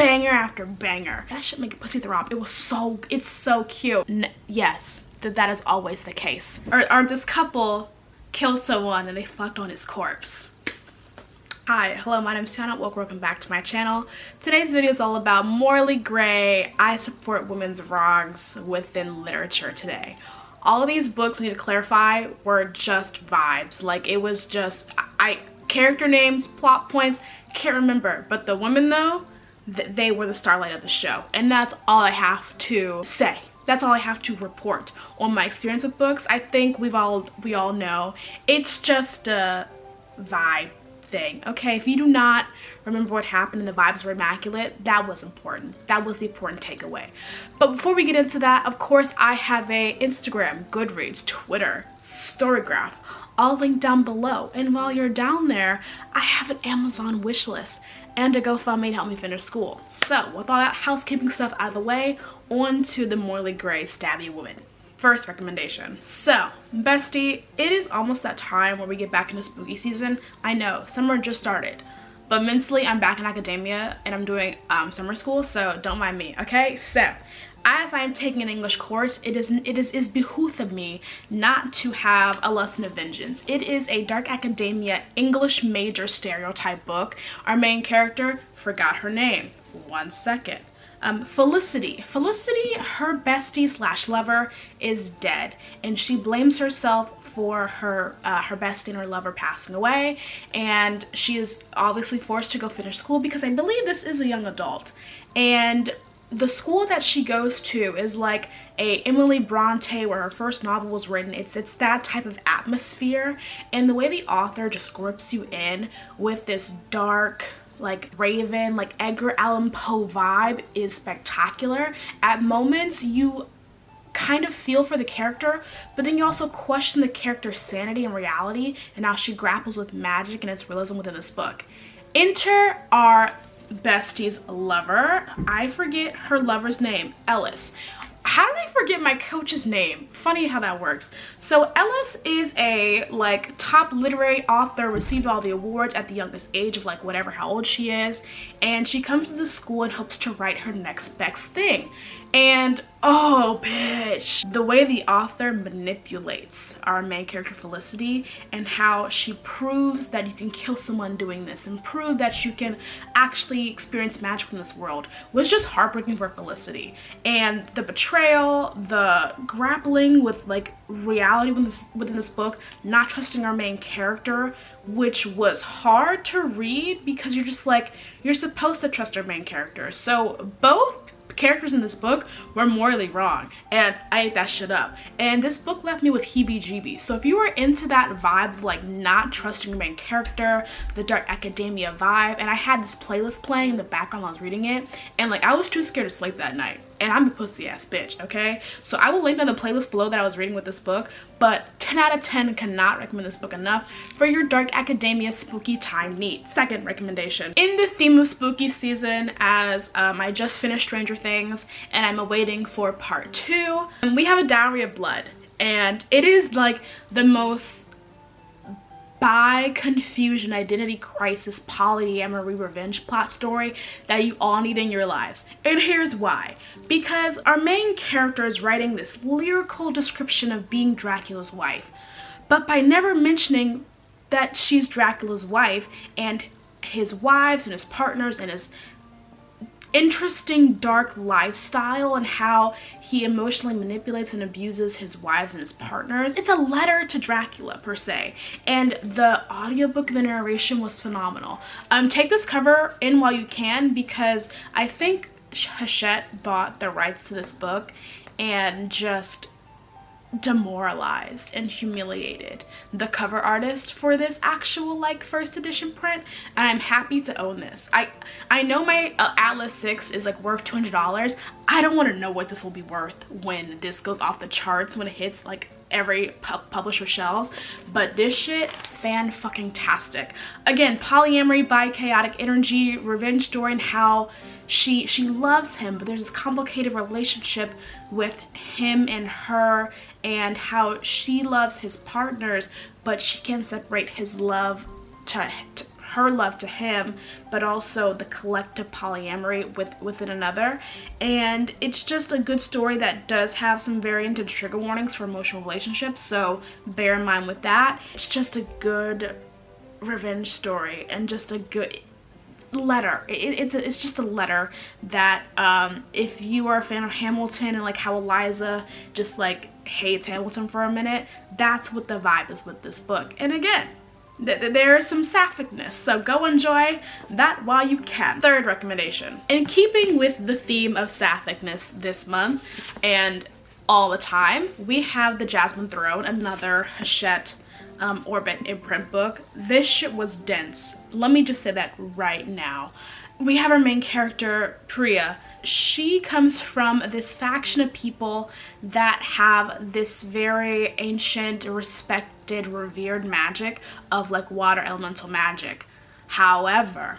banger after banger. That shit make a pussy throb. It's so cute. Yes, that is always the case. Or this couple killed someone and they fucked on his corpse. Hi, hello, my name is Tiana. Welcome back to my channel. Today's video is all about morally gray. I support women's wrongs within literature today. All of these books, I need to clarify, were just vibes. Like, it was just, character names, plot points, can't remember. But the women though, they were the starlight of the show. And that's all I have to say. That's all I have to report on my experience with books. I think we all know it's just a vibe thing. Okay, if you do not remember what happened and the vibes were immaculate, that was important. That was the important takeaway. But before we get into that, of course, I have a Instagram, Goodreads, Twitter, Storygraph, all linked down below. And while you're down there, I have an Amazon wish list and a GoFundMe to help me finish school. So with all that housekeeping stuff out of the way, on to the morally gray stabby woman. First recommendation. So, bestie, it is almost that time where we get back into spooky season. I know, summer just started, but mentally I'm back in academia and I'm doing summer school, so don't mind me, okay? So, as I am taking an English course, it is behoove of me not to have a lesson of vengeance. It is a dark academia English major stereotype book. Our main character, forgot her name. 1 second. Felicity, her bestie slash lover, is dead, and she blames herself for her bestie and her lover passing away, and she is obviously forced to go finish school because I believe this is a young adult. And the school that she goes to is like a Emily Bronte, where her first novel was written. It's that type of atmosphere, and the way the author just grips you in with this dark, like Raven, like Edgar Allan Poe vibe is spectacular. At moments you kind of feel for the character, but then you also question the character's sanity and reality and how she grapples with magic and its realism within this book. Enter our bestie's lover. I forget her lover's name. Ellis. How did I forget my coach's name? Funny how that works. So Ellis is a like top literary author, received all the awards at the youngest age of like whatever how old she is, and she comes to the school and hopes to write her next best thing. And oh bitch, the way the author manipulates our main character Felicity and how she proves that you can kill someone doing this and prove that you can actually experience magic in this world was just heartbreaking for Felicity. And the betrayal, the grappling with like reality within this book, not trusting our main character, which was hard to read because you're just like, you're supposed to trust our main character. So both characters in this book were morally wrong, and I ate that shit up. And this book left me with heebie-jeebies. So if you were into that vibe of like not trusting your main character, the dark academia vibe, and I had this playlist playing in the background while I was reading it, and like I was too scared to sleep that night. And I'm a pussy ass bitch, okay? So I will link down the playlist below that I was reading with this book, but 10 out of 10 cannot recommend this book enough for your dark academia spooky time needs. Second recommendation. In the theme of spooky season, as I just finished Stranger Things and I'm awaiting for part 2, we have a Dowry of Blood, and it is like the most bi-confusion identity crisis polyamory revenge plot story that you all need in your lives. And here's why. Because our main character is writing this lyrical description of being Dracula's wife, but by never mentioning that she's Dracula's wife and his wives and his partners and his interesting dark lifestyle and how he emotionally manipulates and abuses his wives and his partners. It's a letter to Dracula per se, and the audiobook of the narration was phenomenal. Take this cover in while you can, because I think Hachette bought the rights to this book and just demoralized and humiliated the cover artist for this actual like first edition print, and I'm happy to own this. I know my Atlas 6 is like worth $200. I don't want to know what this will be worth when this goes off the charts, when it hits like every publisher shelves, but this shit fan-fucking-tastic. Again, polyamory, bi-chaotic energy, revenge story, and how she loves him, but there's this complicated relationship with him and her, and how she loves his partners, but she can't separate his love to her love to him, but also the collective polyamory within another. And it's just a good story that does have some very intense trigger warnings for emotional relationships, so bear in mind with that. It's just a good revenge story and just a good letter. It's just a letter that if you are a fan of Hamilton and like how Eliza just like hates Hamilton for a minute, that's what the vibe is with this book. And again, there is some sapphic-ness, so go enjoy that while you can. Third recommendation. In keeping with the theme of sapphic-ness this month and all the time, we have The Jasmine Throne, another Hachette Orbit imprint book. This shit was dense. Let me just say that right now. We have our main character, Priya. She comes from this faction of people that have this very ancient, respected, revered magic of like water elemental magic. However,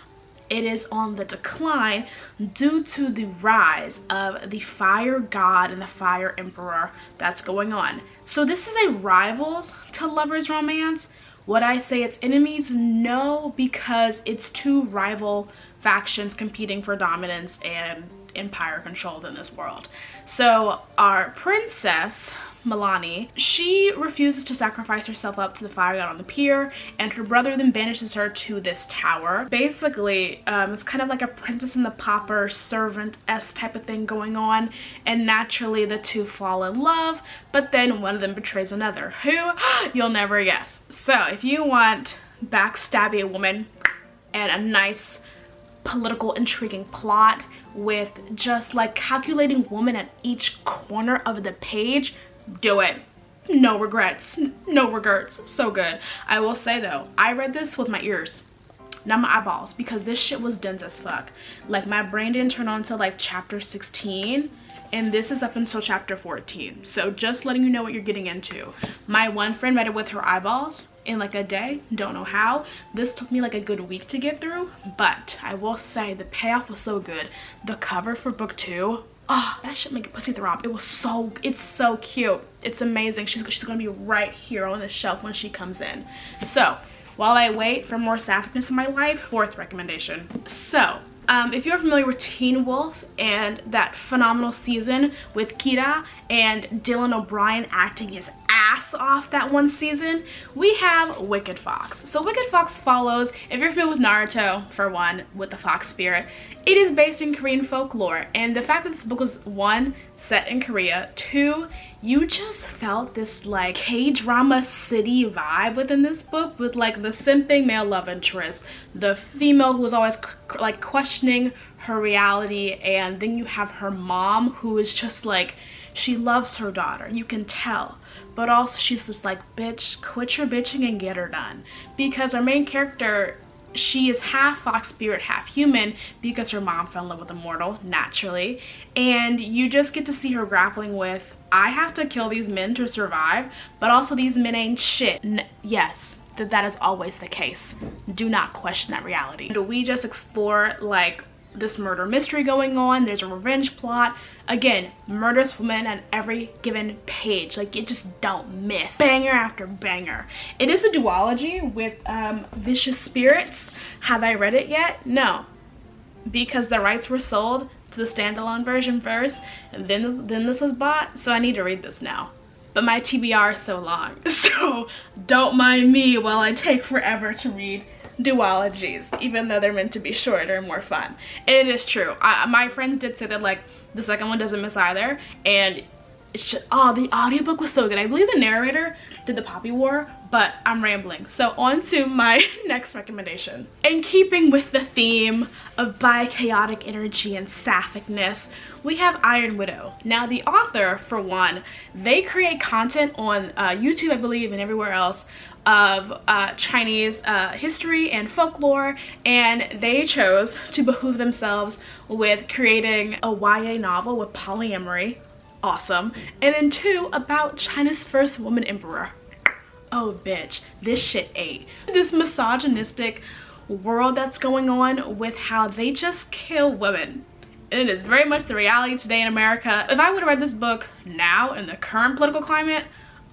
it is on the decline due to the rise of the fire god and the fire emperor that's going on. So this is a rivals to lovers romance. Would I say it's enemies? No, because it's two rival factions competing for dominance and empire controlled in this world. So our princess, Milani, she refuses to sacrifice herself up to the fire god on the pier, and her brother then banishes her to this tower. Basically, it's kind of like a Princess and the Pauper servant-esque type of thing going on, and naturally the two fall in love, but then one of them betrays another. Who? You'll never guess. So if you want backstabbing a woman and a nice political intriguing plot with just like calculating woman at each corner of the page, do it. No regrets. No regrets. So good. I will say though, I read this with my ears, not my eyeballs, because this shit was dense as fuck. Like my brain didn't turn on until like chapter 16, and this is up until chapter 14. So just letting you know what you're getting into. My one friend read it with her eyeballs in like a day, don't know how. This took me like a good week to get through, but I will say the payoff was so good. The cover for book 2, oh, that shit make a pussy throb. It's so cute. It's amazing. She's gonna be right here on the shelf when she comes in. So while I wait for more sapphic-ness in my life, fourth recommendation. So if you're familiar with Teen Wolf and that phenomenal season with Kira and Dylan O'Brien acting his ass off that one season, we have Wicked Fox. So Wicked Fox follows, if you're familiar with Naruto, for one, with the fox spirit, it is based in Korean folklore, and the fact that this book was, one, set in Korea, two, you just felt this like K-drama city vibe within this book with like the simping male love interest, the female who was always like questioning her reality, and then you have her mom who is just like, she loves her daughter, you can tell, but also she's just like, bitch, quit your bitching and get her done. Because our main character, she is half fox spirit, half human, because her mom fell in love with a mortal, naturally. And you just get to see her grappling with, I have to kill these men to survive, but also these men ain't shit. Yes, that is always the case. Do not question that reality. And we just explore like this murder mystery going on. There's a revenge plot. Again, murderous woman at every given page. Like, you just don't miss. Banger after banger. It is a duology with Vicious Spirits. Have I read it yet? No. Because the rights were sold to the standalone version first, and then this was bought, so I need to read this now. But my TBR is so long, so don't mind me while I take forever to read duologies, even though they're meant to be shorter and more fun. And it is true. My friends did say that like the second one doesn't miss either, and it's just, oh, the audiobook was so good. I believe the narrator did the Poppy War, but I'm rambling. So on to my next recommendation. In keeping with the theme of bi-chaotic energy and sapphic-ness, we have Iron Widow. Now the author, for one, they create content on YouTube, I believe, and everywhere else, of Chinese history and folklore, and they chose to behoove themselves with creating a YA novel with polyamory. Awesome. And then two, about China's first woman emperor. Oh bitch, this shit ate. This misogynistic world that's going on with how they just kill women. And it is very much the reality today in America. If I would have read this book now in the current political climate,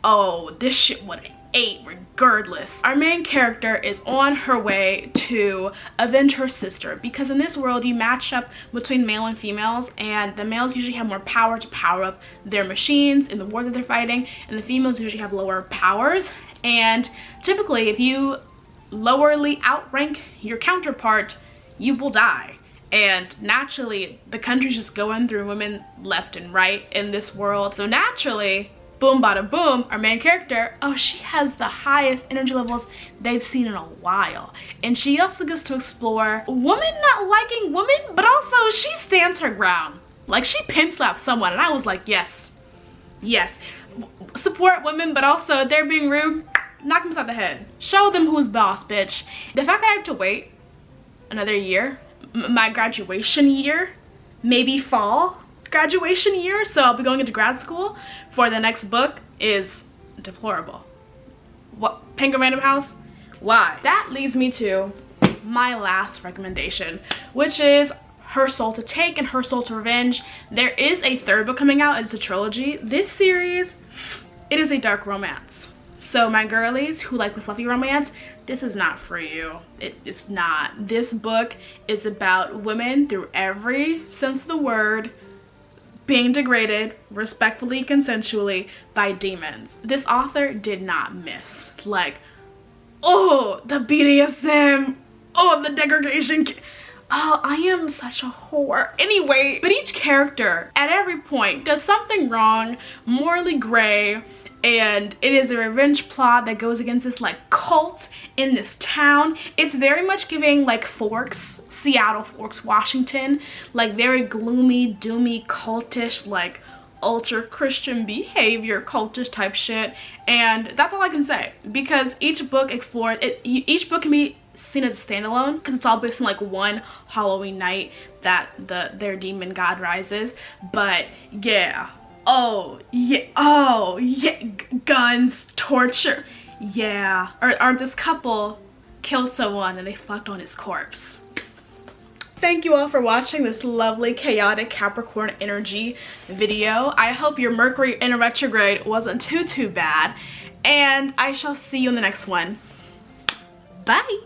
oh, this shit would have 8 regardless. Our main character is on her way to avenge her sister, because in this world you match up between male and females, and the males usually have more power to power up their machines in the war that they're fighting, and the females usually have lower powers. And typically if you lowerly outrank your counterpart, you will die. And naturally the country's just going through women left and right in this world. So naturally, boom bada boom, our main character, oh, she has the highest energy levels they've seen in a while. And she also gets to explore women not liking women, but also she stands her ground. Like, she pimp slapped someone and I was like, yes, yes. Support women, but also if they're being rude, knock them upside the head. Show them who's boss, bitch. The fact that I have to wait another year, my graduation year, maybe fall graduation year, so I'll be going into grad school for the next book, is deplorable. What? Penguin Random House? Why? That leads me to my last recommendation, which is Her Soul to Take and Her Soul to Revenge. There is a third book coming out. It's a trilogy. This series, it is a dark romance. So my girlies who like the fluffy romance, this is not for you. It's not. This book is about women through every sense of the word being degraded respectfully, consensually by demons. This author did not miss. Like, oh, the BDSM, oh, the degradation. Oh, I am such a whore. Anyway, but each character at every point does something wrong, morally gray, and it is a revenge plot that goes against this like cult in this town. It's very much giving like Forks, Seattle, Forks, Washington, like very gloomy, doomy, cultish, like ultra Christian behavior, cultish type shit. And that's all I can say, because each book explores it. Each book can be seen as a standalone because it's all based on like one Halloween night that their demon god rises. But yeah, oh yeah, guns, torture, yeah. Or this couple killed someone and they fucked on his corpse. Thank you all for watching this lovely chaotic Capricorn energy video. I hope your Mercury in retrograde wasn't too bad, and I shall see you in the next one. Bye.